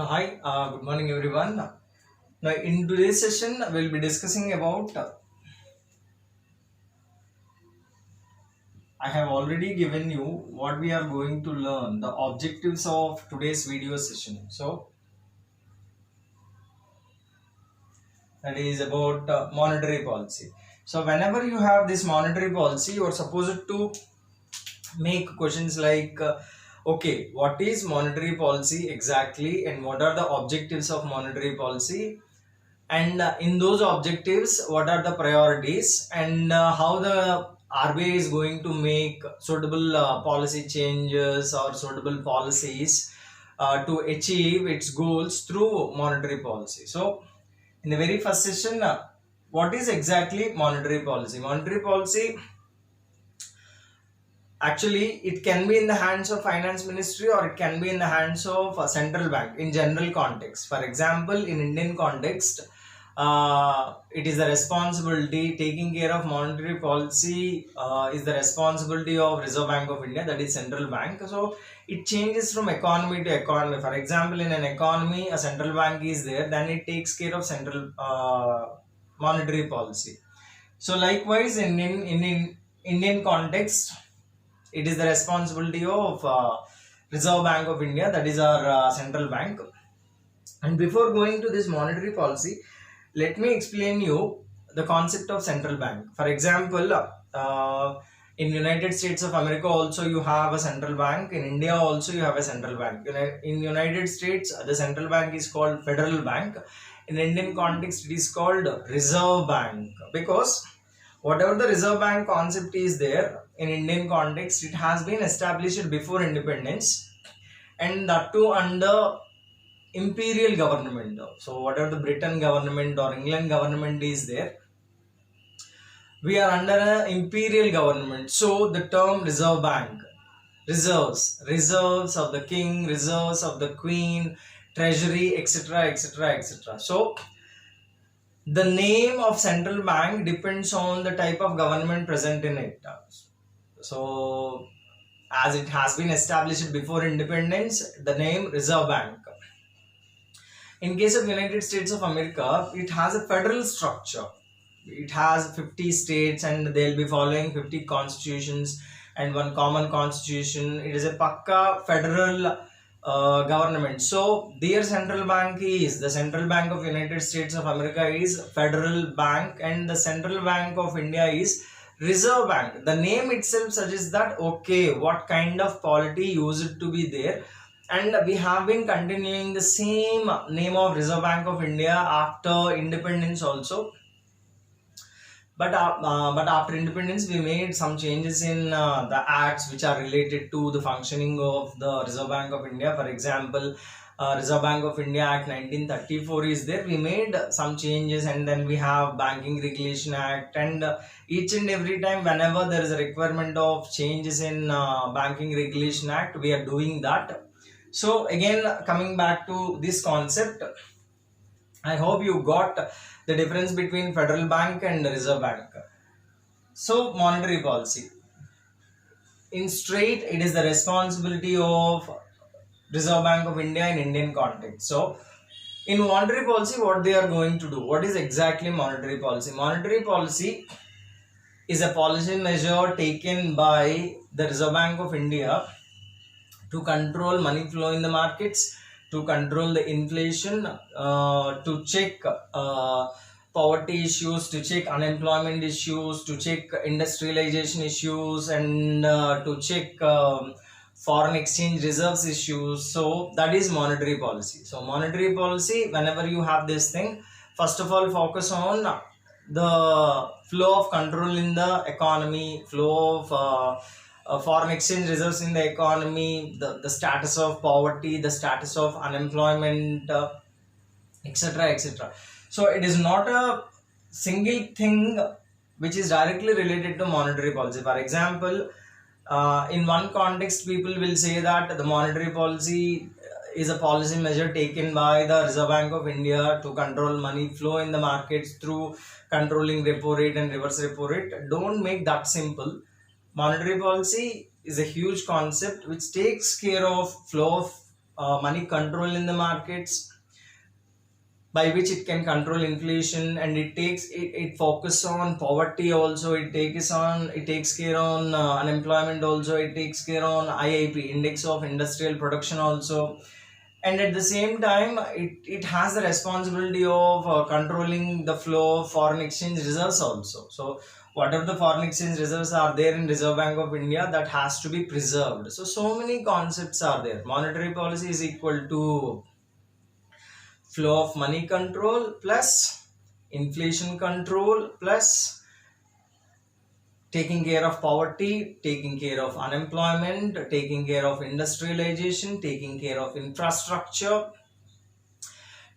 Hi, good morning everyone. Now, in today's session, we'll be discussing about. I have already given you what we are going to learn, the objectives of today's video session. So, that is about monetary policy. So, whenever you have this monetary policy, you are supposed to make questions like okay, what is monetary policy exactly, and what are the objectives of monetary policy? And in those objectives, what are the priorities, and how the RBI is going to make suitable policy changes or suitable policies to achieve its goals through monetary policy. So, in the very first session, what is exactly monetary policy? Monetary policy, actually, it can be in the hands of finance ministry or it can be in the hands of a central bank in general context. For example, in Indian context, it is the responsibility taking care of monetary policy is the responsibility of Reserve Bank of India, that is central bank. So it changes from economy to economy. For example, in an economy, a central bank is there, then it takes care of central monetary policy. So likewise, in Indian context, it is the responsibility of Reserve Bank of India, that is our central bank. And before going to this monetary policy, let me explain you the concept of central bank. For example, in United States of America also you have a central bank. In India also you have a central bank. In United States, the central bank is called Federal Bank. In Indian context, it is called Reserve Bank, because whatever the Reserve Bank concept is there in Indian context, it has been established before independence, and that too under imperial government. So whatever the Britain government or England government is there, we are under an imperial government. So the term Reserve Bank, reserves of the king, reserves of the queen, treasury, etc., etc., etc. So the name of central bank depends on the type of government present in it. So as it has been established before independence, the name Reserve Bank. In case of United States of America, it has a federal structure. It has 50 states and they'll be following 50 constitutions and one common constitution. It is a pakka federal government. So their central bank is, the Central Bank of United States of America is Federal Bank, and the Central Bank of India is Reserve Bank. The name itself suggests that okay, what kind of polity used to be there, and we have been continuing the same name of Reserve Bank of India after independence also. But after independence, we made some changes in the acts which are related to the functioning of the Reserve Bank of India. For example, Reserve Bank of India Act 1934 is there. We made some changes, and then we have Banking Regulation Act, and each and every time whenever there is a requirement of changes in Banking Regulation Act, we are doing that. So again, coming back to this concept, I hope you got the difference between Federal Bank and Reserve Bank. So monetary policy, in straight, it is the responsibility of Reserve Bank of India in Indian context. So in monetary policy, what they are going to do? What is exactly monetary policy? Monetary policy is a policy measure taken by the Reserve Bank of India to control money flow in the markets, to control the inflation, to check poverty issues, to check unemployment issues, to check industrialization issues, and to check foreign exchange reserves issues. So that is monetary policy. So monetary policy, whenever you have this thing, first of all focus on the flow of control in the economy, flow of foreign exchange reserves in the economy, the status of poverty, the status of unemployment, etc., etc. So it is not a single thing which is directly related to monetary policy. For example, in one context, people will say that the monetary policy is a policy measure taken by the Reserve Bank of India to control money flow in the markets through controlling repo rate and reverse repo rate. Don't make that simple. Monetary policy is a huge concept which takes care of flow of money control in the markets, by which it can control inflation, and it focus on poverty also. It takes care on unemployment also. It takes care on IIP, index of industrial production also. And at the same time, it has the responsibility of controlling the flow of foreign exchange reserves also. So whatever the foreign exchange reserves are there in Reserve Bank of India, that has to be preserved. So many concepts are there. Monetary policy is equal to flow of money control plus inflation control plus taking care of poverty, taking care of unemployment, taking care of industrialization, taking care of infrastructure,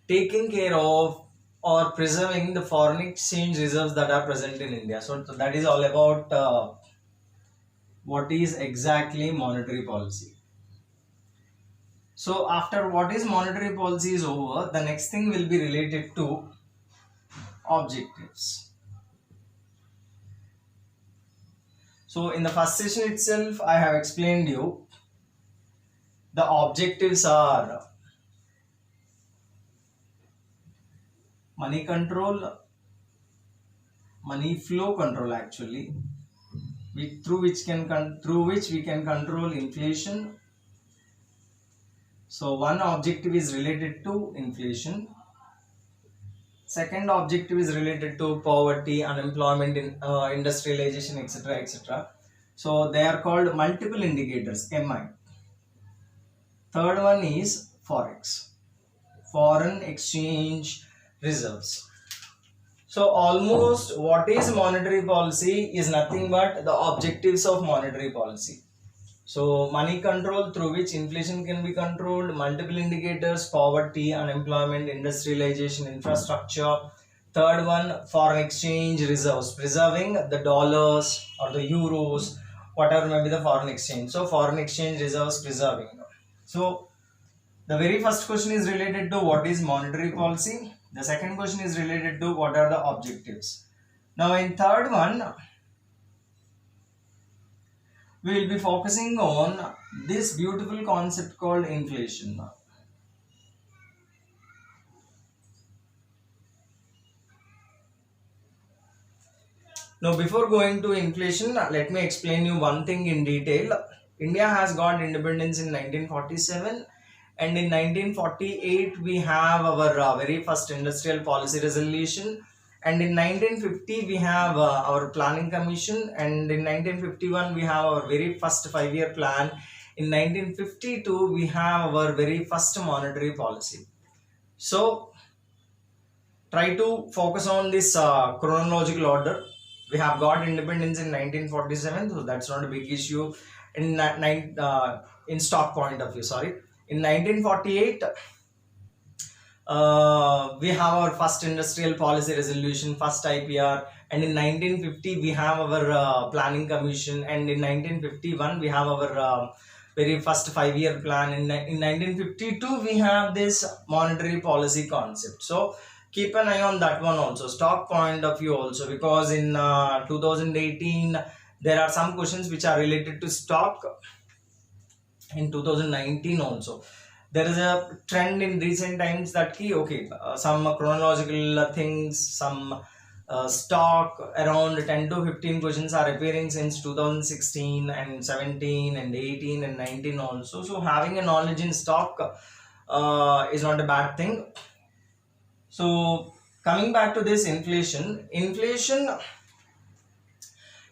taking care of or preserving the foreign exchange reserves that are present in India. So that is all about what is exactly monetary policy. So after what is monetary policy is over, the next thing will be related to objectives. So in the first session itself, I have explained you the objectives are money control, money flow control actually, through which we can control inflation. So one objective is related to inflation. Second objective is related to poverty, unemployment, industrialization, etc., etc. So they are called multiple indicators, MI. Third one is forex, foreign exchange reserves. So almost what is monetary policy is nothing but the objectives of monetary policy. So money control through which inflation can be controlled, multiple indicators, poverty, unemployment, industrialization, infrastructure. Third one, foreign exchange reserves, preserving the dollars or the euros, whatever may be the foreign exchange. So foreign exchange reserves preserving. So the very first question is related to what is monetary policy. The second question is related to what are the objectives. Now in third one, we will be focusing on this beautiful concept called inflation. Now before going to inflation, let me explain you one thing in detail. India has got independence in 1947, and in 1948 we have our very first industrial policy resolution, and in 1950 we have our planning commission, and in 1951 we have our very first 5-year plan. In 1952 we have our very first monetary policy. So try to focus on this chronological order. We have got independence in 1947, so that's not a big issue in stock point of view. Sorry, in 1948 we have our first industrial policy resolution, first IPR, and in 1950 we have our planning commission, and in 1951 we have our very first 5-year plan. In 1952 we have this monetary policy concept. So keep an eye on that one also, stock point of view also, because in 2018 there are some questions which are related to stock. In 2019 also there is a trend in recent times that some chronological things, some stock, around 10 to 15 questions are appearing since 2016 and 17 and 18 and 19 also. So having a knowledge in stock is not a bad thing. So coming back to this inflation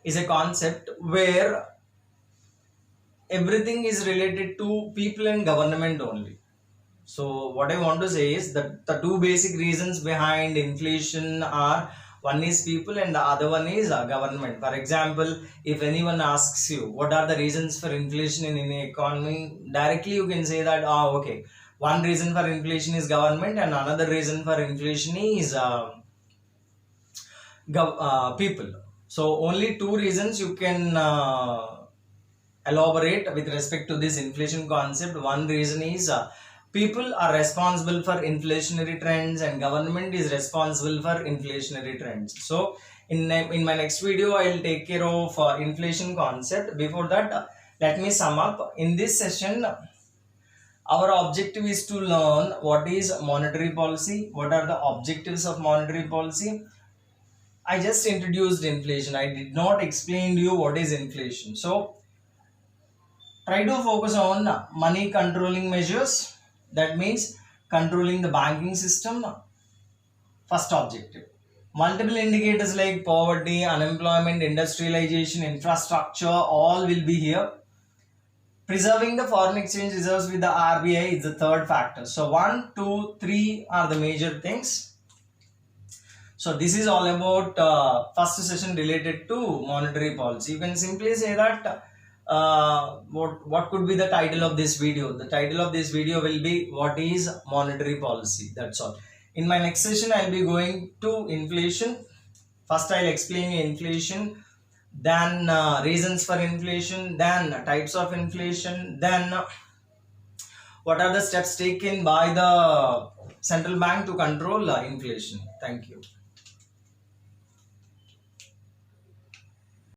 is a concept where everything is related to people and government only. So what I want to say is that the two basic reasons behind inflation are, one is people and the other one is government. For example, if anyone asks you what are the reasons for inflation in any economy, directly you can say that one reason for inflation is government and another reason for inflation is people. So only two reasons you can elaborate with respect to this inflation concept. One reason is people are responsible for inflationary trends and government is responsible for inflationary trends. So in my next video I will take care of inflation concept. Before that, let me sum up. In this session Our objective is to learn what is monetary policy, what are the objectives of monetary policy. I just introduced inflation. I did not explain to you what is inflation. So try to focus on money controlling measures. That means controlling the banking system. First objective. Multiple indicators like poverty, unemployment, industrialization, infrastructure, all will be here. Preserving the foreign exchange reserves with the RBI is the third factor. So 1, 2, 3 are the major things. So this is all about first session related to monetary policy. You can simply say that what could be the title of this video. The title of this video will be what is monetary policy. That's all. In my next session, I'll be going to inflation. First, I'll explain you inflation, then reasons for inflation, then types of inflation, then what are the steps taken by the central bank to control inflation. Thank you.